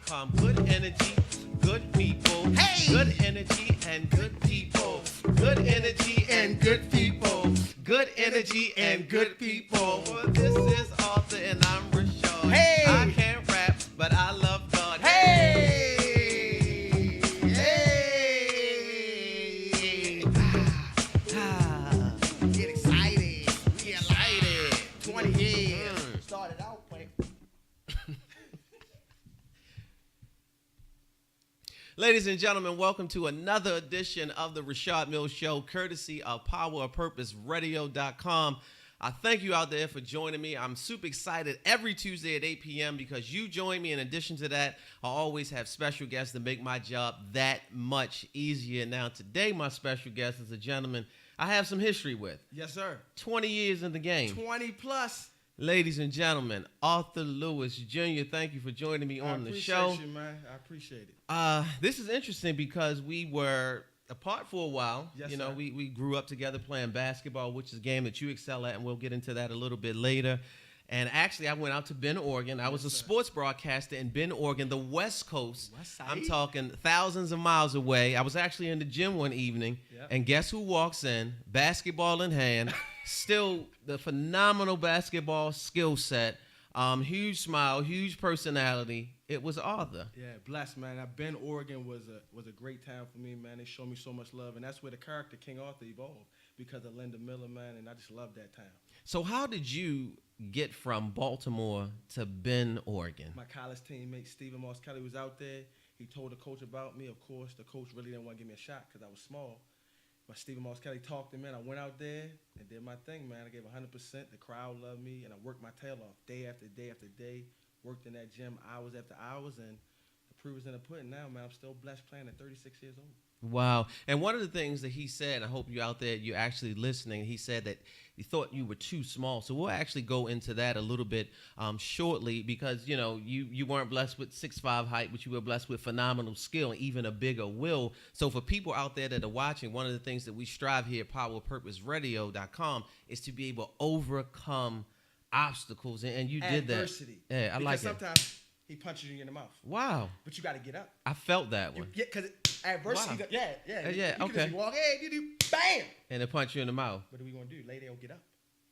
RASHAD.com. Good energy, good people. Hey! Good energy and good people. Good energy and good people. Good energy and good people. Well, this is Arthur and I'm Rashad. Hey! I can't rap, but I love God. Hey! Get excited. We excited. 20 years. Started out playing. Ladies and gentlemen, welcome to another edition of the Rashad Mills Show, courtesy of PowerOfPurposeRadio.com. I thank you out there for joining me. I'm super excited every Tuesday at 8 p.m. because you join me. In addition to that, I always have special guests to make my job that much easier. Now, today, my special guest is a gentleman I have some history with. Yes, sir. 20 years in the game. 20 plus. Ladies and gentlemen, Arthur Lewis Jr., thank you for joining me on the show. I appreciate you, man. I appreciate it. This is interesting because we were apart for a while. Yes, you know, sir. we grew up together playing basketball, which is a game that you excel at, and we'll get into that a little bit later. And actually, I went out to Bend, Oregon. I was a sports broadcaster in Bend, Oregon, the West Coast. West side? I'm talking thousands of miles away. I was actually in the gym one evening, Yep. and guess who walks in? Basketball in hand. Still the phenomenal basketball skill set. Huge smile, huge personality. It was Arthur. Yeah, blessed, man. Bend, Oregon was a great town for me, man. They showed me so much love, and that's where the character King Arthur evolved because of Linda Miller, man, and I just love that town. So how did you get from Baltimore to Bend, Oregon? My college teammate, Stephen Moss Kelly, was out there. He told the coach about me. Of course, the coach really didn't want to give me a shot because I was small. But Stephen Moss Kelly talked to me, and I went out there and did my thing, man. I gave 100%. The crowd loved me, and I worked my tail off day after day after day. Worked in that gym hours after hours, and the proof is in the pudding now, man. I'm still blessed playing at 36 years old. Wow. And one of the things that he said, I hope you're out there, you're actually listening, he said that he thought you were too small. So we'll actually go into that a little bit shortly because, you know, you weren't blessed with 6'5" height, but you were blessed with phenomenal skill and even a bigger will. So for people out there that are watching, one of the things that we strive here at PowerPurposeRadio.com is to be able to overcome obstacles. And you did that. Adversity. Yeah, I because like it. sometimes he punches you in the mouth. Wow. But you got to get up. I felt that one. Yeah, because adversity, Wow. yeah. Yeah, You can okay. just walk, hey, bam. And it punch you in the mouth. What are we going to do? Lay there or get up?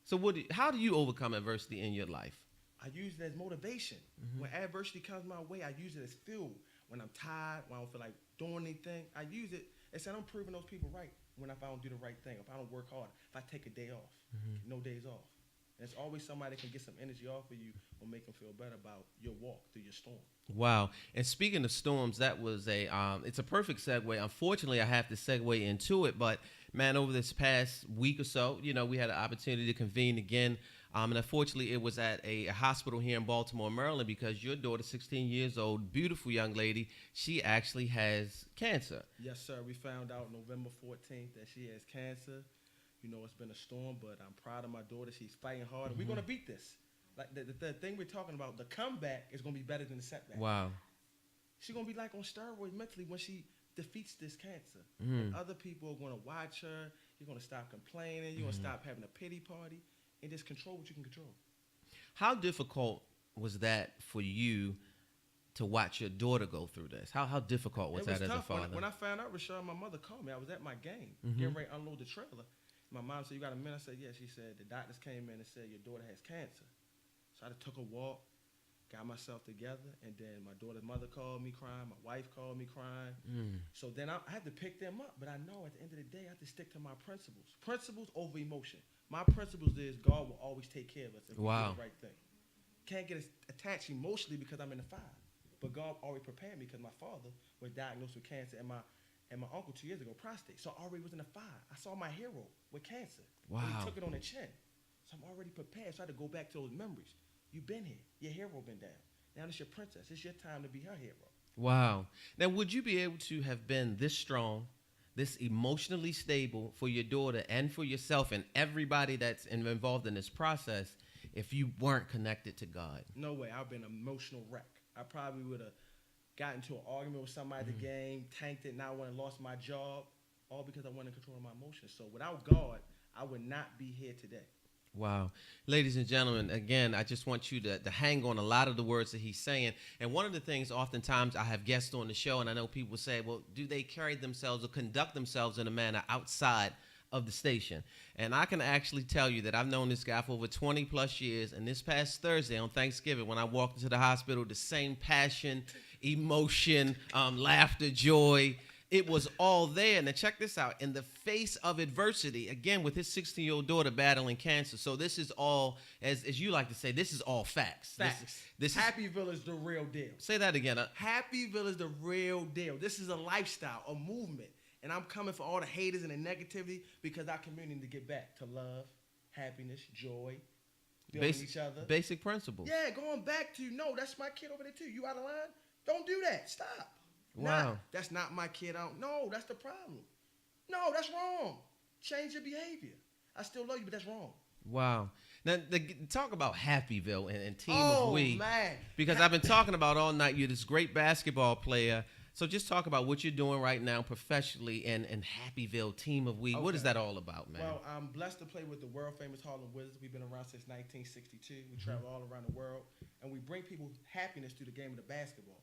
So how do you overcome adversity in your life? I use it as motivation. Mm-hmm. When adversity comes my way, I use it as fuel. When I'm tired, when I don't feel like doing anything, I use it and say I'm proving those people right if I don't do the right thing, if I don't work hard, if I take a day off, no days off. There's always somebody that can get some energy off of you or make them feel better about your walk through your storm. Wow. And speaking of storms, that was it's a perfect segue. Unfortunately, I have to segue into it, but man, over this past week or so, you know, we had an opportunity to convene again. And unfortunately, it was at a hospital here in Baltimore, Maryland, because your daughter, 16 years old, beautiful young lady, she actually has cancer. Yes, sir. We found out November 14th that she has cancer. You know, it's been a storm, but I'm proud of my daughter. She's fighting hard. And we're going to beat this. Like the thing we're talking about, the comeback is going to be better than the setback. Wow. She's going to be like on steroids mentally when she defeats this cancer. Mm-hmm. And other people are going to watch her. You're going to stop complaining. You're going to stop having a pity party and just control what you can control. How difficult was that for you to watch your daughter go through this? How difficult was that as a father? When I found out, Rashad, my mother called me. I was at my game, Mm-hmm. getting ready to unload the trailer. My mom said, "You got a minute?" I said, "Yeah." She said, "The doctors came in and said your daughter has cancer." So I took a walk, got myself together, and then my daughter's mother called me crying. My wife called me crying. So then I had to pick them up. But I know at the end of the day, I have to stick to my principles. Principles over emotion. My principles is God will always take care of us if we do the right thing. Can't get attached emotionally because I'm in the fire. But God already prepared me because my father was diagnosed with cancer and my uncle 2 years ago, prostate. So I already was in the fire. I saw my hero with cancer. Wow. And he took it on the chin. So I'm already prepared. So I had to go back to those memories. You've been here. Your hero been down. Now it's your princess. It's your time to be her hero. Wow. Now, would you be able to have been this strong, this emotionally stable for your daughter and for yourself and everybody that's involved in this process if you weren't connected to God? No way. I've been an emotional wreck. I probably would have got into an argument with somebody at the game, tanked it, now I went and lost my job, all because I wasn't in control of my emotions. So without God, I would not be here today. Wow. Ladies and gentlemen, again, I just want you to hang on a lot of the words that he's saying. And one of the things, oftentimes, I have guests on the show, and I know people say, well, do they carry themselves or conduct themselves in a manner outside of the station? And I can actually tell you that I've known this guy for over 20 plus years. And this past Thursday on Thanksgiving, when I walked into the hospital, the same passion, emotion, laughter, joy, it was all there. Now check this out. In the face of adversity, again, with his 16-year-old daughter battling cancer. So this is all, as you like to say, this is all facts. Facts. This Happyville is the real deal. Say that again. Happyville is the real deal. This is a lifestyle, a movement. And I'm coming for all the haters and the negativity because our community need to get back to love, happiness, joy, building each other. Basic principles. Yeah, going back to, no, that's my kid over there too. You out of line? Don't do that. Stop. Wow. Nah, that's not my kid. No, that's the problem. No, that's wrong. Change your behavior. I still love you, but that's wrong. Wow. Now, talk about Happyville and Team Oh, of We. man. Because I've been talking about all night, you're this great basketball player. So just talk about what you're doing right now professionally and Happyville, Team of We. Okay. What is that all about, man? Well, I'm blessed to play with the world-famous Harlem Wizards. We've been around since 1962. We travel all around the world, and we bring people happiness through the game of the basketball.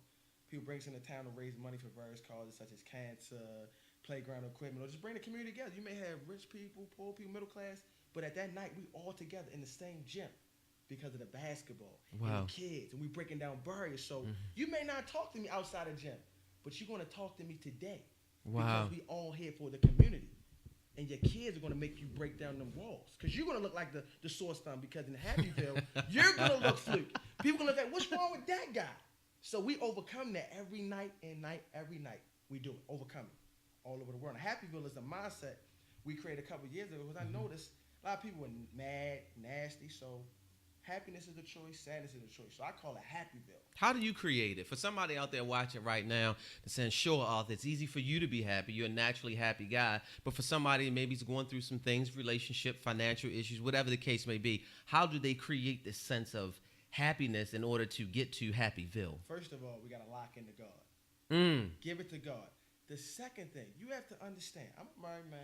People bring us into town to raise money for various causes such as cancer, playground equipment, or just bring the community together. You may have rich people, poor people, middle class, but at that night, we all together in the same gym because of the basketball and the kids, and we breaking down barriers. So you may not talk to me outside the gym, but you're going to talk to me today because we all here for the community. And your kids are going to make you break down them walls because you're going to look like the sore thumb because in Happyville, you're going to look fluke. People going to look like, what's wrong with that guy? So we overcome that every night. We do it, overcome it all over the world. And Happyville is a mindset we created a couple of years ago because I noticed a lot of people were mad, nasty. So happiness is a choice, sadness is a choice. So I call it Happyville. How do you create it? For somebody out there watching right now that's saying, sure, Arthur, it's easy for you to be happy. You're a naturally happy guy. But for somebody maybe who's going through some things, relationship, financial issues, whatever the case may be, how do they create this sense of happiness in order to get to Happyville? First of all, we got to lock into God. Give it to God. The second thing, you have to understand, I'm a married man.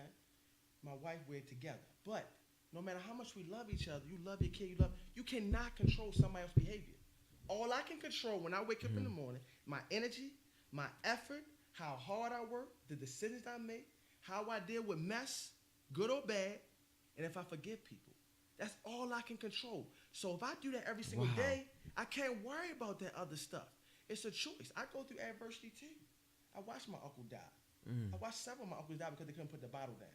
My wife, we're together. But no matter how much we love each other, you love your kid, you cannot control somebody else's behavior. All I can control when I wake up in the morning, my energy, my effort, how hard I work, the decisions I make, how I deal with mess, good or bad, and if I forgive people. That's all I can control. So if I do that every single day, I can't worry about that other stuff. It's a choice. I go through adversity too. I watched my uncle die. I watched several of my uncles die because they couldn't put the bottle down.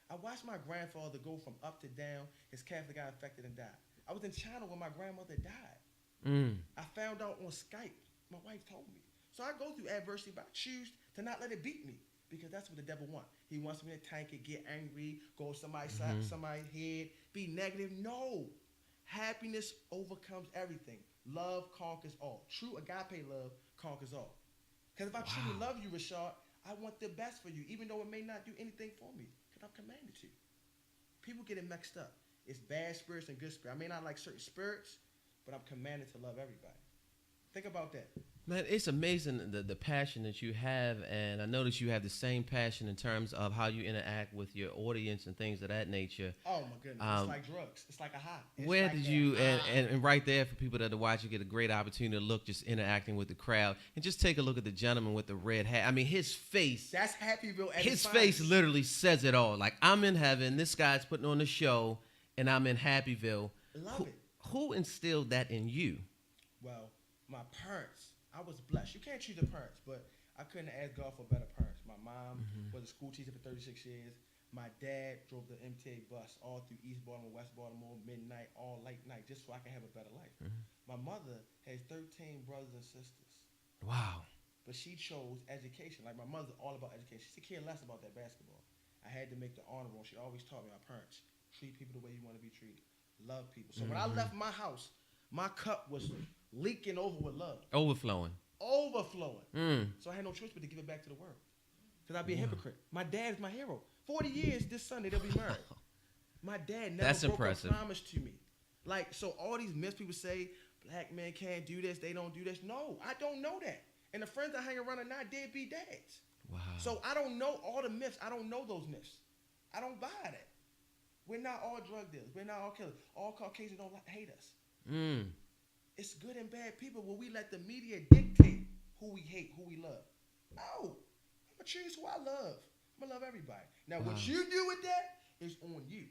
I watched my grandfather go from up to down. His cancer got infected and died. I was in China when my grandmother died. I found out on Skype. My wife told me. So I go through adversity, but I choose to not let it beat me because that's what the devil wants. He wants me to tank it, get angry, go somebody's side, somebody's head, be negative. No. Happiness overcomes everything. Love conquers all. True agape love conquers all. Because if I truly love you, Rashad, I want the best for you, even though it may not do anything for me, because I'm commanded to. People get it mixed up. It's bad spirits and good spirits. I may not like certain spirits, but I'm commanded to love everybody. Think about that. Man, it's amazing the passion that you have, and I notice you have the same passion in terms of how you interact with your audience and things of that nature. Oh, my goodness. It's like drugs. It's like a high. Where did you, and right there for people that are watching, get a great opportunity to look just interacting with the crowd, and just take a look at the gentleman with the red hat. I mean, his face. That's Happyville at his face literally says it all. Like, I'm in heaven, this guy's putting on a show, and I'm in Happyville. Love it. Who instilled that in you? Well, my parents. I was blessed. You can't choose the parents, but I couldn't ask God for better parents. My mom was a school teacher for 36 years. My dad drove the MTA bus all through East Baltimore, West Baltimore, midnight, all late night, just so I can have a better life. My mother has 13 brothers and sisters. Wow. But she chose education. Like, my mother's all about education. She cared less about that basketball. I had to make the honor roll. She always taught me, my parents, treat people the way you want to be treated. Love people. So when I left my house, my cup was leaking over with love. Overflowing. So I had no choice but to give it back to the world. Because I'd be a hypocrite. My dad's my hero. 40 years this Sunday, they'll be married. My dad never broke a promise to me. Like, so all these myths people say, black men can't do this, they don't do this. No, I don't know that. And the friends I hang around are not deadbeat dads. Wow. So I don't know all the myths. I don't know those myths. I don't buy that. We're not all drug dealers. We're not all killers. All Caucasians don't hate us. Mm. It's good and bad people where we let the media dictate who we hate, who we love. No. I'm going to choose who I love. I'm going to love everybody. Now, Wow. what you do with that is on you.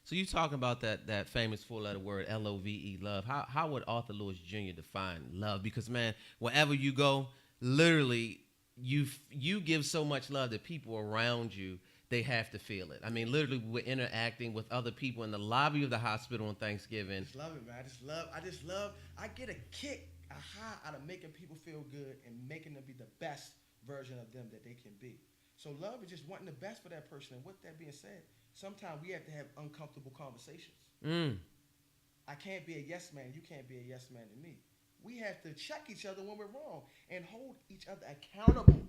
So you talking about that famous 4-letter word, Love, love. How would Arthur Lewis Jr. define love? Because, man, wherever you go, literally, you give so much love that people around you, they have to feel it. I mean, literally, we're interacting with other people in the lobby of the hospital on Thanksgiving. I just love it, man. I get a kick, a high out of making people feel good and making them be the best version of them that they can be. So love is just wanting the best for that person. And with that being said, sometimes we have to have uncomfortable conversations. Mm. I can't be a yes man. You can't be a yes man to me. We have to check each other when we're wrong and hold each other accountable.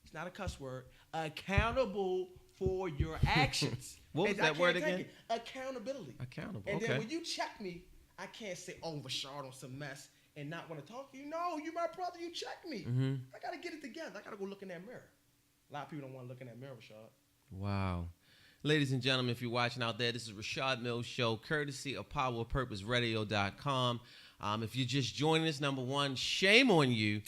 It's not a cuss word. Accountable for your actions. What was that word again? Accountability. Accountable. And okay. then when you check me, I can't say, oh, Rashad on some mess and not want to talk to you. No, you my brother. You check me. Mm-hmm. I got to get it together. I got to go look in that mirror. A lot of people don't want to look in that mirror, Rashad. Wow. Ladies and gentlemen, if you're watching out there, this is Rashad Mills Show, courtesy of PowerPurposeRadio.com. If you're just joining us, number one, shame on you.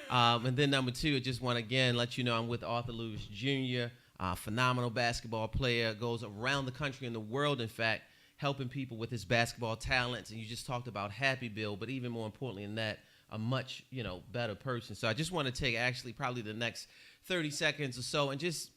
And then number two, I just want to again let you know I'm with Arthur Lewis Jr., phenomenal basketball player, goes around the country and the world, in fact, helping people with his basketball talents. And you just talked about Happy Bill, but even more importantly than that, a much, better person. So I just want to take actually probably the next 30 seconds or so and just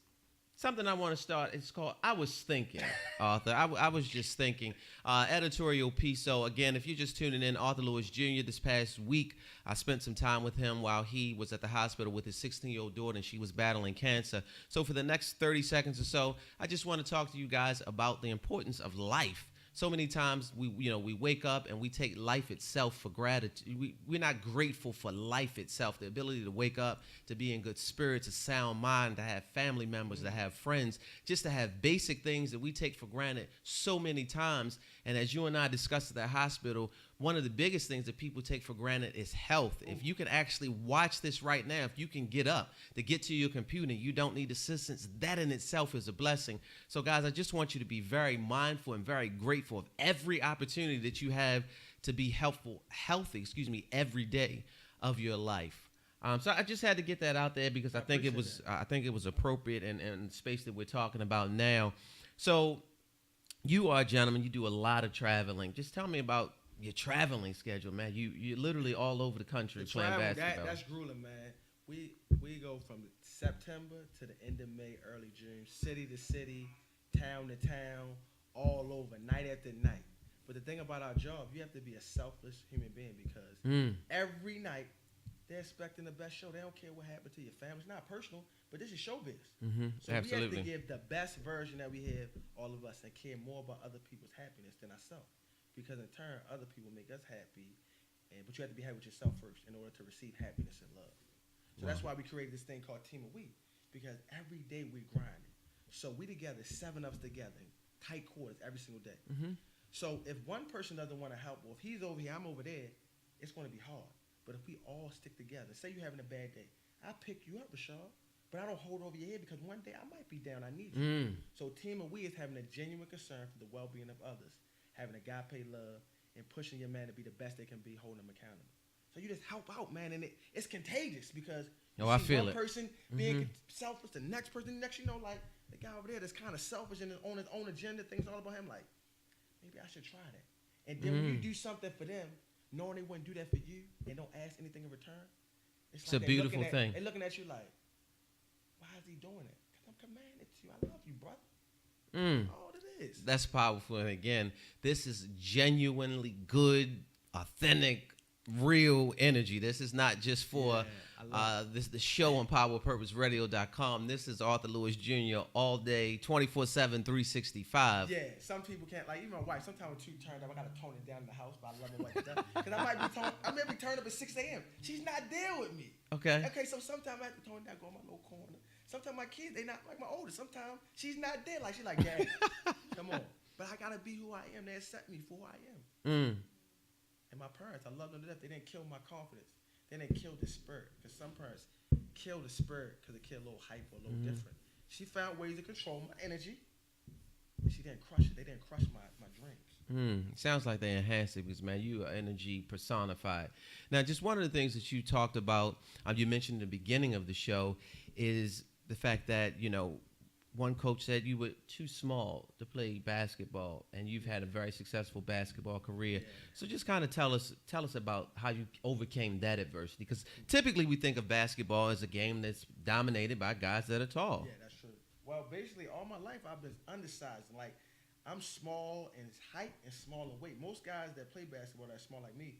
something I want to start. It's called I Was Thinking, Arthur. I was just thinking. Editorial piece. So, again, if you're just tuning in, Arthur Lewis Jr., this past week, I spent some time with him while he was at the hospital with his 16-year-old daughter, and she was battling cancer. So for the next 30 seconds or so, I just want to talk to you guys about the importance of life. So many times we wake up and we take life itself for gratitude. We're not grateful for life itself, the ability to wake up, to be in good spirits, a sound mind, to have family members, to have friends, just to have basic things that we take for granted so many times. And as you and I discussed at the hospital, one of the biggest things that people take for granted is health. If you can actually watch this right now, if you can get up to get to your computer, you don't need assistance, that in itself is a blessing. So, guys, I just want you to be very mindful and very grateful of every opportunity that you have to be healthy, every day of your life. So I just had to get that out there because I think it was appropriate and the space that we're talking about now. So you are a gentleman. You do a lot of traveling. Just tell me about your traveling schedule, man. You're literally all over the country playing basketball. That's grueling, man. We go from September to the end of May, early June, city to city, town to town, all over, night after night. But the thing about our job, you have to be a selfless human being because every night they're expecting the best show. They don't care what happened to your family. It's not personal, but this is showbiz. So Absolutely. we have to give the best version that we have, all of us, and care more about other people's happiness than ourselves. Because in turn, other people make us happy, but you have to be happy with yourself first in order to receive happiness and love. So that's why we created this thing called Team of We, because every day we're grinding. So we together, 7 of us together, tight quarters every single day. So if one person doesn't want to help, or if he's over here, I'm over there, it's going to be hard. But if we all stick together, say you're having a bad day, I pick you up, Rashad, but I don't hold over your head because one day I might be down, I need you. So Team of We is having a genuine concern for the well-being of others, having agape love, and pushing your man to be the best they can be, holding them accountable. So you just help out, man, and it's contagious because I feel one it. person being selfless, the next person, like the guy over there that's kind of selfish and on his own agenda, things all about him, like, maybe I should try that. And then when you do something for them, knowing they wouldn't do that for you and don't ask anything in return, it's like a beautiful thing. They're looking at you like, why is he doing it? Because I'm commanded to you. I love you, brother. All it is. That's powerful. And again, this is genuinely good, authentic, real energy. This is not just for the show on PowerPurposeRadio.com. This is Arthur Lewis Jr. all day, 24/7, 365. Yeah, some people can't, like even my wife, sometimes when she turned up, I got to tone it down in the house, but I love her like that. Because I may be turned up at 6 a.m. She's not there with me. Okay, so sometimes I have to tone it down, go in my little corner. Sometimes my kids, they not like my oldest. Sometimes she's not there. Like, she's like, Dad, come on. But I got to be who I am. They accept me for who I am. And my parents, I love them to death. They didn't kill my confidence. They didn't kill the spirit. Because some parents kill the spirit because they kill a little hype or a little different. She found ways to control my energy. She didn't crush it. They didn't crush my dreams. Sounds like they enhanced it because, man, you are energy personified. Now, just one of the things that you talked about, you mentioned in the beginning of the show, is the fact that, one coach said you were too small to play basketball, and you've had a very successful basketball career. Yeah. So just kind of tell us about how you overcame that adversity, because typically we think of basketball as a game that's dominated by guys that are tall. Yeah, that's true. Well, basically, all my life I've been undersized. Like, I'm small in height and small in weight. Most guys that play basketball that are small like me,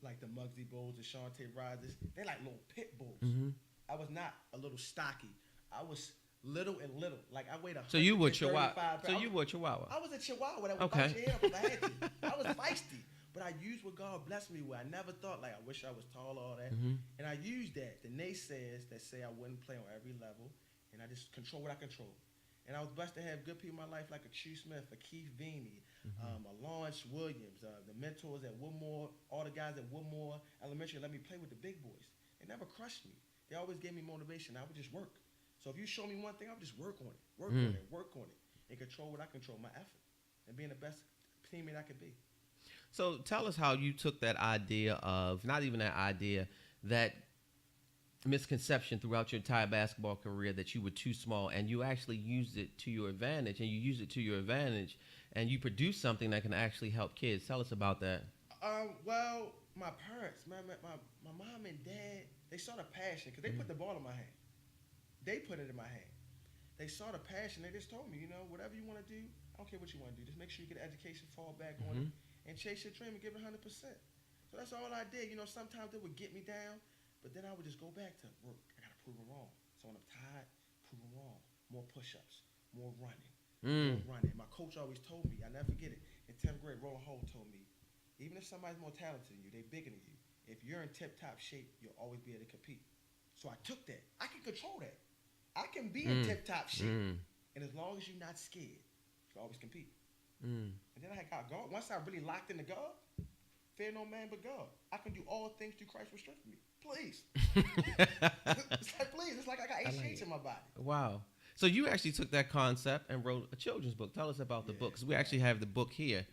like the Muggsy Bulls, the Shantae Riders, they're like little pit bulls. Mm-hmm. I was not a little stocky. I was little and little. Like, I weighed 135 So you were Chihuahua. pounds. So you were Chihuahua. I was a Chihuahua that would Okay. bite your ear up if I had to. I was feisty. But I used what God blessed me with. I never thought, like, I wish I was tall or all that. Mm-hmm. And I used that. The naysayers that say I wouldn't play on every level. And I just control what I control. And I was blessed to have good people in my life like a Q Smith, a Keith Veeney, a Lawrence Williams, the mentors at Woodmore, all the guys at Woodmore Elementary let me play with the big boys. They never crushed me. They always gave me motivation. I would just work. So if you show me one thing, I would just work on it, work on it, and control what I control, my effort, and being the best teammate I could be. So tell us how you took that idea of, not even that idea, that misconception throughout your entire basketball career that you were too small, and you actually used it to your advantage, and and you produced something that can actually help kids. Tell us about that. Well, my parents, my mom and dad, they saw the passion because they put the ball in my hand. They put it in my hand. They saw the passion. They just told me, whatever you want to do, I don't care what you want to do. Just make sure you get an education, fall back on it, and chase your dream and give it 100%. So that's all I did. Sometimes they would get me down, but then I would just go back to work. I got to prove them wrong. So when I'm tired, prove them wrong. More push-ups, more running, more running. My coach always told me, I never forget it, in 10th grade, Roland Hole told me, even if somebody's more talented than you, they're bigger than you, if you're in tip-top shape, you'll always be able to compete. So I took that. I can control that. I can be in tip-top shape. And as long as you're not scared, you can always compete. And then I got God. Once I really locked into God, fear no man but God. I can do all things through Christ who strengthens me. Please. It's like, please. It's like I got HGH in my body. Wow. So you actually took that concept and wrote a children's book. Tell us about the book, because we actually have the book here.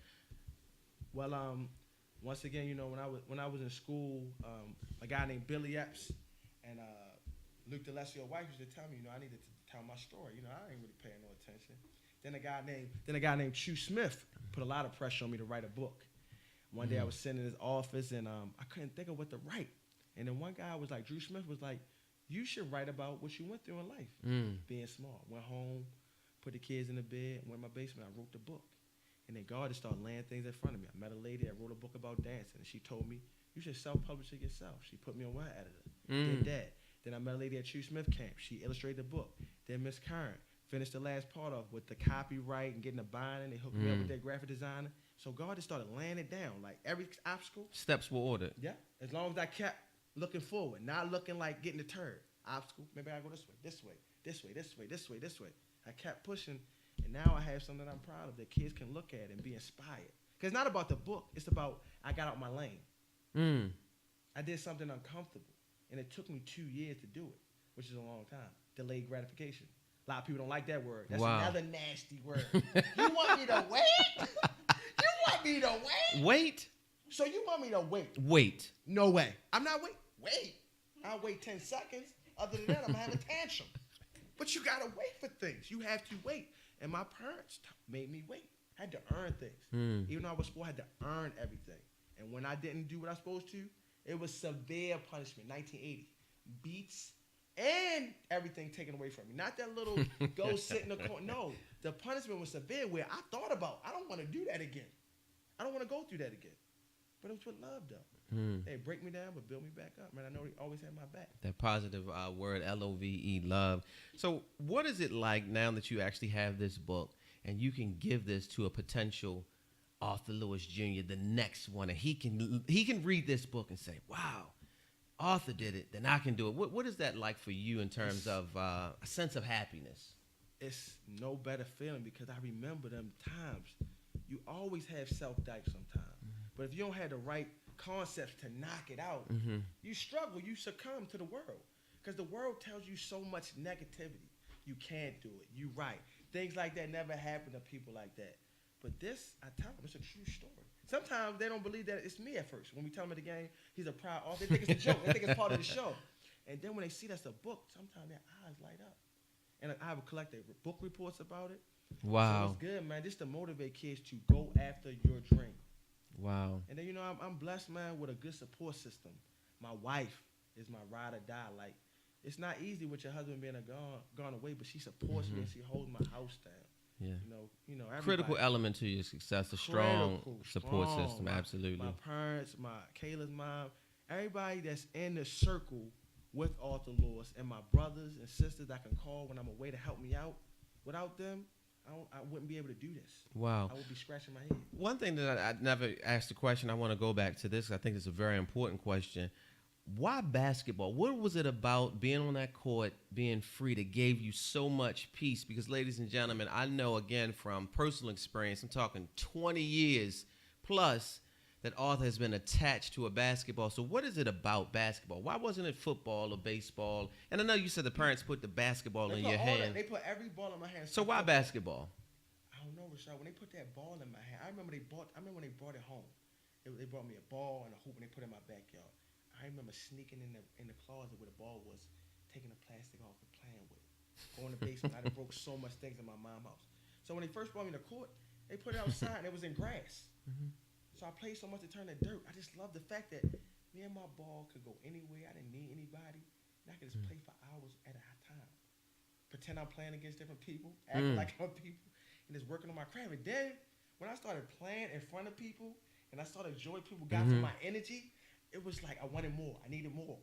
Well, once again, when I was in school, a guy named Billy Epps and Luke DeLessio White used to tell me, I needed to tell my story. I ain't really paying no attention. Then a guy named Q Smith put a lot of pressure on me to write a book. One day I was sitting in his office and I couldn't think of what to write. And then one guy was like, Drew Smith was like, you should write about what you went through in life, being small. Went home, put the kids in the bed, went in my basement, I wrote the book. And then God just started laying things in front of me. I met a lady that wrote a book about dancing, and she told me, you should self-publish it yourself. She put me on one editor, did that. Then I met a lady at True Smith Camp. She illustrated the book. Then Miss Karen finished the last part of with the copyright and getting the binding. They hooked me up with their graphic designer. So God just started laying it down. Like every obstacle. Steps were ordered. Yeah. As long as I kept looking forward, not looking like getting deterred. Obstacle. Maybe I go this way, this way, this way, this way, this way, this way. I kept pushing, and now I have something that I'm proud of that kids can look at and be inspired. Because it's not about the book. It's about I got out my lane. I did something uncomfortable. And it took me 2 years to do it, which is a long time. Delayed gratification. A lot of people don't like that word. That's another nasty word. You want me to wait? You want me to wait? Wait? So you want me to wait? Wait. No way. I'm not wait. Wait. I'll wait 10 seconds. Other than that, I'm going to have a tantrum. But you got to wait for things. You have to wait. And my parents made me wait. I had to earn things. Even though I was 4, I had to earn everything. And when I didn't do what I was supposed to, it was severe punishment, 1980. Beats and everything taken away from me. Not that little go sit in the corner. No, the punishment was severe where I thought about, I don't want to do that again. I don't want to go through that again. But it was with love, though. They break me down, but build me back up. Man, I know he always had my back. That positive word, L-O-V-E, love. So what is it like now that you actually have this book and you can give this to a potential Arthur Lewis Jr., the next one, and he can read this book and say, wow, Arthur did it, then I can do it. What is that like for you in terms of a sense of happiness? It's no better feeling because I remember them times. You always have self-doubt sometimes. But if you don't have the right concepts to knock it out, you struggle, you succumb to the world. Because the world tells you so much negativity. You can't do it. You right. Things like that never happen to people like that. But this, I tell them, it's a true story. Sometimes they don't believe that it's me at first. When we tell them at the game, he's a proud author. They think it's a joke. They think it's part of the show. And then when they see that's a book, sometimes their eyes light up. And I have collected book reports about it. Wow. So it's good, man, just to motivate kids to go after your dream. Wow. And then, you know, I'm blessed, man, with a good support system. My wife is my ride or die. Like, it's not easy with your husband being gone away, but she supports me and she holds my house down. Yeah. You know, Critical element to your success, a strong support system, absolutely. My parents, Kayla's mom, everybody that's in the circle with Arthur Lewis, and my brothers and sisters I can call when I'm away to help me out. Without them, I wouldn't be able to do this. Wow. I would be scratching my head. One thing that I never asked the question, I want to go back to this. I think it's a very important question. Why basketball? What was it about being on that court, being free, that gave you so much peace? Because, ladies and gentlemen, I know, again, from personal experience, I'm talking 20 years plus, that Arthur has been attached to a basketball. So what is it about basketball? Why wasn't it football or baseball? And I know you said the parents put the basketball in your hand. They put every ball in my hand. So why basketball? I don't know, Rashad. When they put that ball in my hand, I remember when they brought it home. They brought me a ball and a hoop and they put it in my backyard. I remember sneaking in the closet where the ball was, taking the plastic off and playing with it. Going to the basement. I done broke so much things in my mom's house. So when they first brought me to court, they put it outside and it was in grass. Mm-hmm. So I played so much to turn to dirt. I just love the fact that me and my ball could go anywhere. I didn't need anybody. And I could just play for hours at a time. Pretend I'm playing against different people, acting like I'm people, and just working on my craft. And then when I started playing in front of people and I saw the joy people got from my energy, it was like I wanted more. I needed more.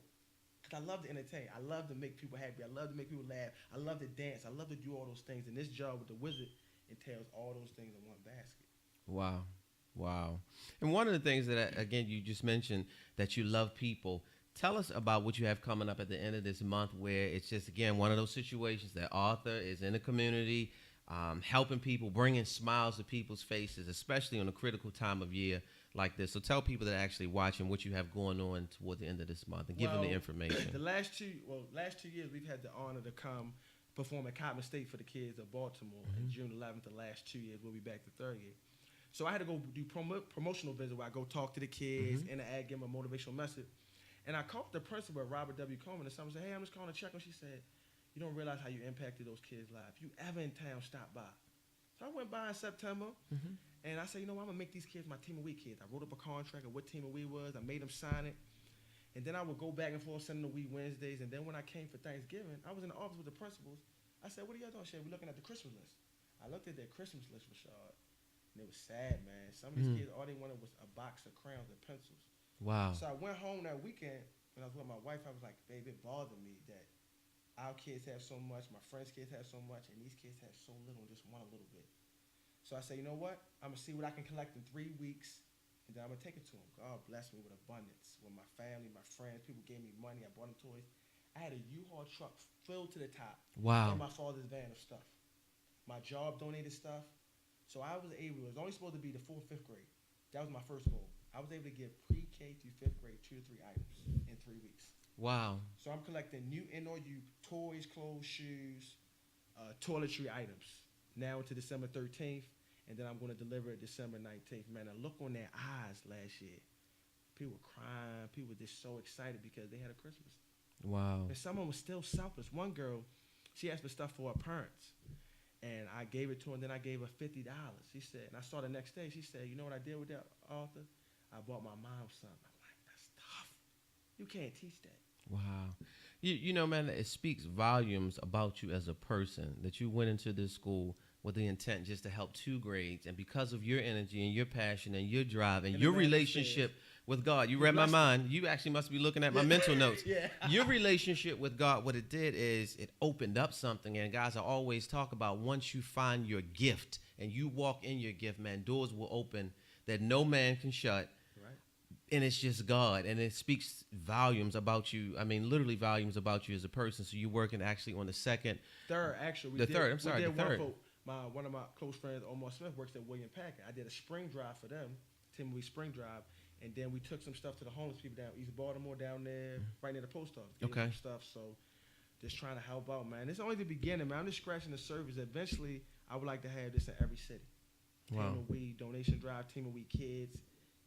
Because I love to entertain. I love to make people happy. I love to make people laugh. I love to dance. I love to do all those things. And this job with the Wizard entails all those things in one basket. Wow. Wow. And one of the things that, again, you just mentioned that you love people. Tell us about what you have coming up at the end of this month, where it's just, again, one of those situations that Arthur is in the community, helping people, bringing smiles to people's faces, especially on a critical time of year like this. So tell people that are actually watching what you have going on toward the end of this month and give them the information. The last 2 years, we've had the honor to come perform at Coppin State for the kids of Baltimore. And June 11th, the last 2 years, we'll be back the third year. So I had to go do promotional visit where I go talk to the kids, interact, give them a motivational message. And I called the principal at Robert W. Coleman and someone said, hey, I'm just calling to check on. She said, you don't realize how you impacted those kids' lives. If you ever in town, stop by. So I went by in September, and I said, you know what, I'm going to make these kids my Team of Week kids. I wrote up a contract of what Team of Week was. I made them sign it. And then I would go back and forth, sending the Week Wednesdays. And then when I came for Thanksgiving, I was in the office with the principals. I said, what are y'all doing? She said, we're looking at the Christmas list. I looked at their Christmas list, Rashad. And it was sad, man. Some of these kids, all they wanted was a box of crayons and pencils. Wow. So I went home that weekend, when I was with my wife, I was like, babe, it bothered me that our kids have so much, my friends' kids have so much, and these kids have so little and just want a little bit. So I said, you know what? I'm going to see what I can collect in 3 weeks, and then I'm going to take it to them. God bless me with abundance. With my family, my friends, people gave me money. I bought them toys. I had a U-Haul truck filled to the top. Wow. And my father's van of stuff. My job donated stuff. So I was able, it was only supposed to be the 4th, 5th grade. That was my first goal. I was able to give pre-K through 5th grade 2 to 3 items in 3 weeks. Wow. So I'm collecting new NOU toys, clothes, shoes, toiletry items now until December 13th, and then I'm going to deliver it December 19th. Man, the look on their eyes last year, people were crying. People were just so excited because they had a Christmas. Wow. And someone was still selfless. One girl, she asked for stuff for her parents. And I gave it to her, and then I gave her $50. She said, and I saw the next day, she said, you know what I did with that, Arthur? I bought my mom something. I'm like, that's tough. You can't teach that. Wow. You know, man, it speaks volumes about you as a person, that you went into this school with the intent just to help 2 grades. And because of your energy and your passion and your drive and your relationship with God, you read my mind. You actually must be looking at my mental notes. Yeah. Your relationship with God, what it did is it opened up something. And guys, I always talk about once you find your gift and you walk in your gift, man, doors will open that no man can shut. And it's just God, and it speaks volumes about you. I mean, literally volumes about you as a person. So you're working actually on the third. Actually, the third. One of my close friends, Omar Smith, works at William Packard. I did a spring drive for them, Timothy Spring Drive, and then we took some stuff to the homeless people down East Baltimore, down there, right near the post office. Some stuff. So just trying to help out, man. It's only the beginning, man. I'm just scratching the surface. Eventually, I would like to have this in every city. Wow. Team of We, donation drive, Team of We kids,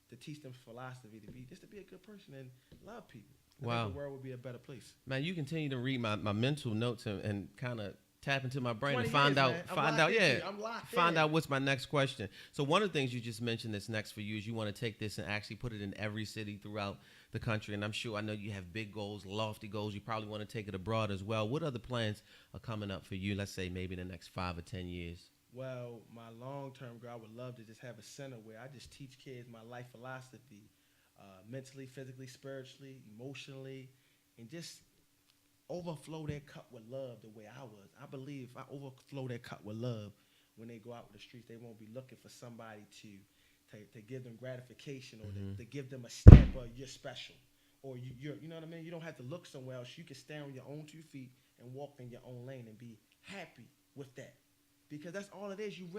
to teach them philosophy, to be a good person and love people. I think the world would be a better place. Man, you continue to read my mental notes and kind of tap into my brain and find out what's my next question. So one of the things you just mentioned that's next for you is you want to take this and actually put it in every city throughout the country. And I know you have big goals, lofty goals. You probably want to take it abroad as well. What other plans are coming up for you, let's say maybe in the next 5 or 10 years? Well, my long-term goal, I would love to just have a center where I just teach kids my life philosophy, mentally, physically, spiritually, emotionally, and just overflow their cup with love the way I was. I believe if I overflow their cup with love, when they go out in the streets, they won't be looking for somebody to give them gratification or to give them a stamp of you're special or you're, you know what I mean? You don't have to look somewhere else. You can stand on your own 2 feet and walk in your own lane and be happy with that. Because that's all it is. You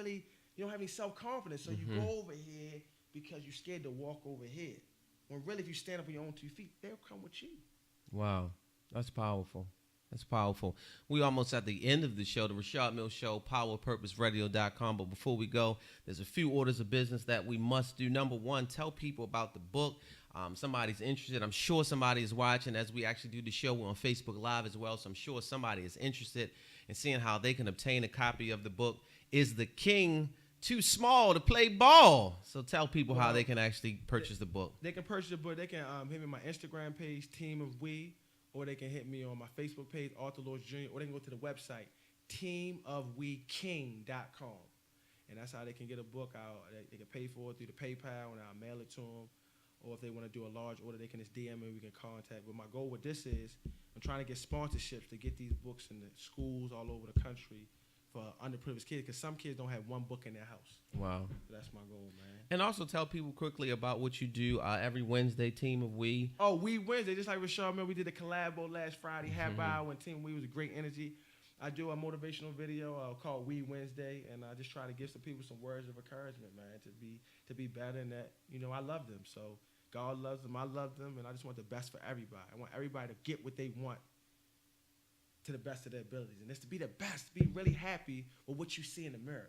don't have any self-confidence. So you go over here because you're scared to walk over here. When really, if you stand up on your own 2 feet, they'll come with you. Wow. That's powerful. That's powerful. We almost at the end of the show, the Rashad Mills Show, powerpurposeradio.com. But before we go, there's a few orders of business that we must do. Number one, tell people about the book. Somebody's interested. I'm sure somebody is watching as we actually do the show. We're on Facebook Live as well, so I'm sure somebody is interested in seeing how they can obtain a copy of the book. Is the King Too Small to Play Ball? So tell people how they can actually purchase the book. They can purchase the book. They can hit me on my Instagram page, Team of We, or they can hit me on my Facebook page, Arthur Lewis Jr., or they can go to the website, teamofweking.com. And that's how they can get a book out. They can pay for it through the PayPal, and I'll mail it to them. Or if they want to do a large order, they can just DM me, we can contact. But my goal with this is I'm trying to get sponsorships to get these books in the schools all over the country for underprivileged kids, because some kids don't have one book in their house. Wow. So that's my goal, man. And also tell people quickly about what you do every Wednesday, Team of We. Oh, We Wednesday, just like Rashad, remember we did a collabo last Friday, half hour, and Team of We was a great energy. I do a motivational video called We Wednesday, and I just try to give some people some words of encouragement, man, to be better, and that, I love them. So God loves them, I love them, and I just want the best for everybody. I want everybody to get what they want to the best of their abilities, and it's to be the best, be really happy with what you see in the mirror.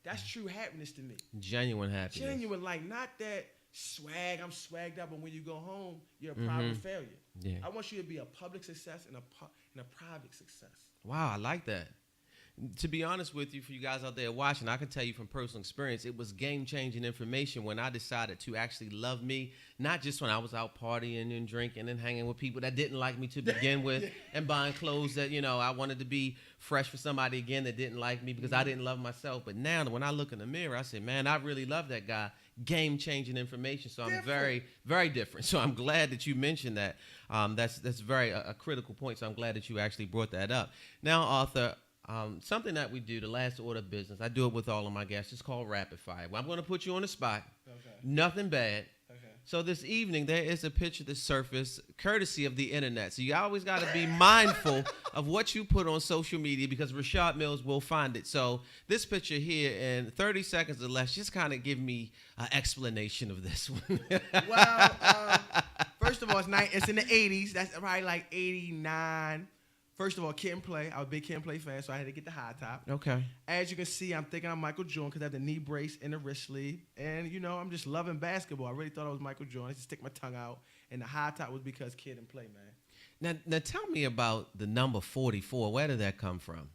That's true happiness to me. Genuine happiness. Genuine, like not that swag, I'm swagged up, and when you go home, you're a private failure. Yeah. I want you to be a public success and a private success. Wow, I like that. To be honest with you, for you guys out there watching, I can tell you from personal experience, it was game-changing information when I decided to actually love me, not just when I was out partying and drinking and hanging with people that didn't like me to begin with and buying clothes that, I wanted to be fresh for somebody again that didn't like me because I didn't love myself. But now when I look in the mirror, I say, man, I really love that guy. Game-changing information. So I'm very, very different. So I'm glad that you mentioned that. That's very a critical point. So I'm glad that you actually brought that up. Now, Arthur, something that we do, the last order of business, I do it with all of my guests. It's called Rapid Fire. Well, I'm going to put you on the spot. Okay. Nothing bad. Okay. So this evening, there is a picture that surfaced courtesy of the internet. So you always got to be mindful of what you put on social media because Rashad Mills will find it. So this picture here, in 30 seconds or less, just kind of give me an explanation of this one. Well, first of all, it's in the 80s. That's probably like 89. First of all, Kid and Play. I was a big Kid and Play fan, so I had to get the high top. Okay. As you can see, I'm thinking I'm Michael Jordan because I have the knee brace and the wrist sleeve. And, I'm just loving basketball. I really thought I was Michael Jordan. I just stick my tongue out. And the high top was because Kid and Play, man. Now tell me about the number 44. Where did that come from?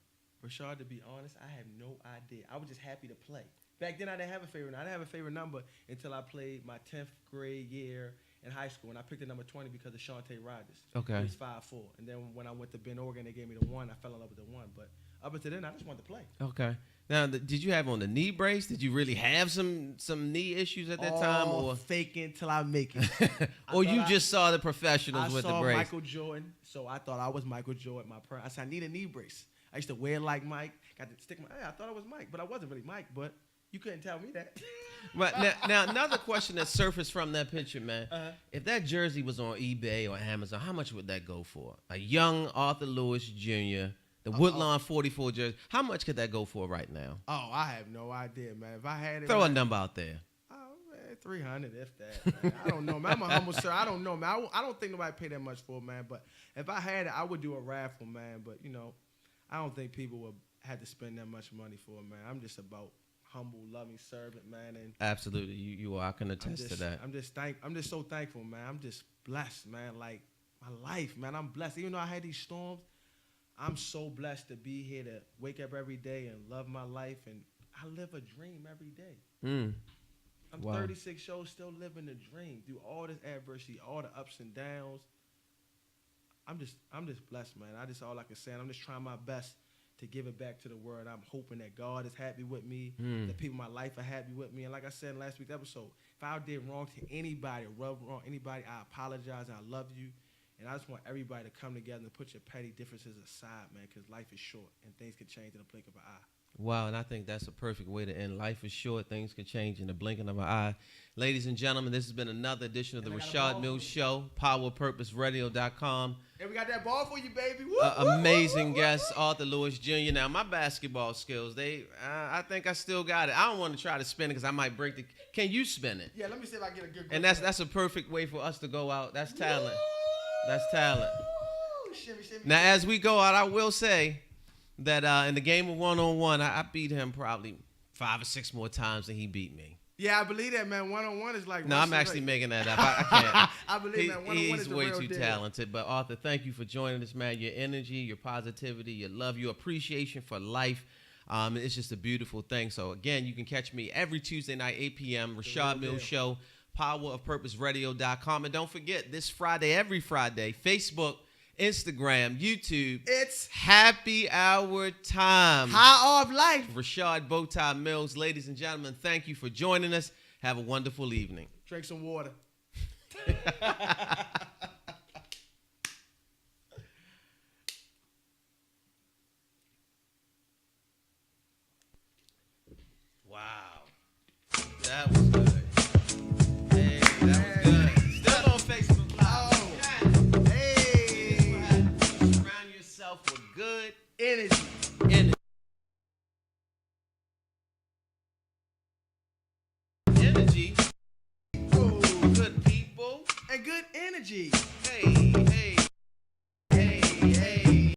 Rashad, to be honest, I have no idea. I was just happy to play. Back then, I didn't have a favorite number. I didn't have a favorite number until I played my 10th grade year in high school, and I picked the number 20 because of Shantae Rogers. Okay. He was 5'4". And then when I went to Ben Oregon, they gave me the 1. I fell in love with the 1. But up until then, I just wanted to play. Okay. Now, did you have on the knee brace? Did you really have some knee issues at that time? Or faking till I make it. Or you just saw the professionals with the brace? I saw Michael Jordan, so I thought I was Michael Jordan. I said, I need a knee brace. I used to wear like Mike. Got to stick I thought I was Mike, but I wasn't really Mike, but you couldn't tell me that. Right, now another question that surfaced from that picture, man. If that jersey was on eBay or Amazon, how much would that go for? A young Arthur Lewis Jr., the Woodlawn 44 jersey, how much could that go for right now? Oh, I have no idea, man. If I had it, throw a number out there. Oh, man, 300 if that. Man. I don't know, man. I'm a humble sir. I don't know, man. I don't think nobody pay that much for it, man. But if I had it, I would do a raffle, man. But I don't think people would had to spend that much money for, man. I'm just about humble, loving servant, man. And Absolutely, you are. I can attest to that. I'm just so thankful, man. I'm just blessed, man. Like my life, man. I'm blessed. Even though I had these storms, I'm so blessed to be here to wake up every day and love my life, and I live a dream every day. I'm Wow. 36 shows, still living the dream through all this adversity, all the ups and downs. I'm just blessed, man. All I can say. And I'm just trying my best to give it back to the world. I'm hoping that God is happy with me, the people in my life are happy with me. And like I said in last week's episode, if I did wrong to anybody or rub wrong anybody, I apologize and I love you. And I just want everybody to come together and put your petty differences aside, man, because life is short and things can change in the blink of an eye. Wow, and I think that's a perfect way to end. Life is short. Things can change in the blinking of an eye. Ladies and gentlemen, this has been another edition of the Rashad Mills Show, PowerPurposeRadio.com. And we got that ball for you, baby. Amazing guest, Arthur Lewis Jr. Now, my basketball skills, I think I still got it. I don't want to try to spin it because I might break the. Can you spin it? Yeah, let me see if I get a good. And that's a perfect way for us to go out. That's talent. That's talent. Shimmy, shimmy, now, as we go out, I will say that in the game of one-on-one, I beat him probably 5 or 6 more times than he beat me. Yeah, I believe that, man. One-on-one is like. No, I'm actually making that up. I can't. I believe that one-on-one is the real deal. He's way too talented. But Arthur, thank you for joining us, man. Your energy, your positivity, your love, your appreciation for life. It's just a beautiful thing. So again, you can catch me every Tuesday night, 8 p.m. Rashad Mills Show, PowerOfPurposeRadio.com, and don't forget this Friday, every Friday, Facebook, Instagram, YouTube. It's happy hour time. High off life. Rashad Bowtie Mills, ladies and gentlemen, thank you for joining us. Have a wonderful evening. Drink some water. Wow. That was good. Hey, that was good. Still on Facebook Live. Oh. Hey. Surround yourself with good Energy. Energy. Ooh. Good people. And good energy. Hey.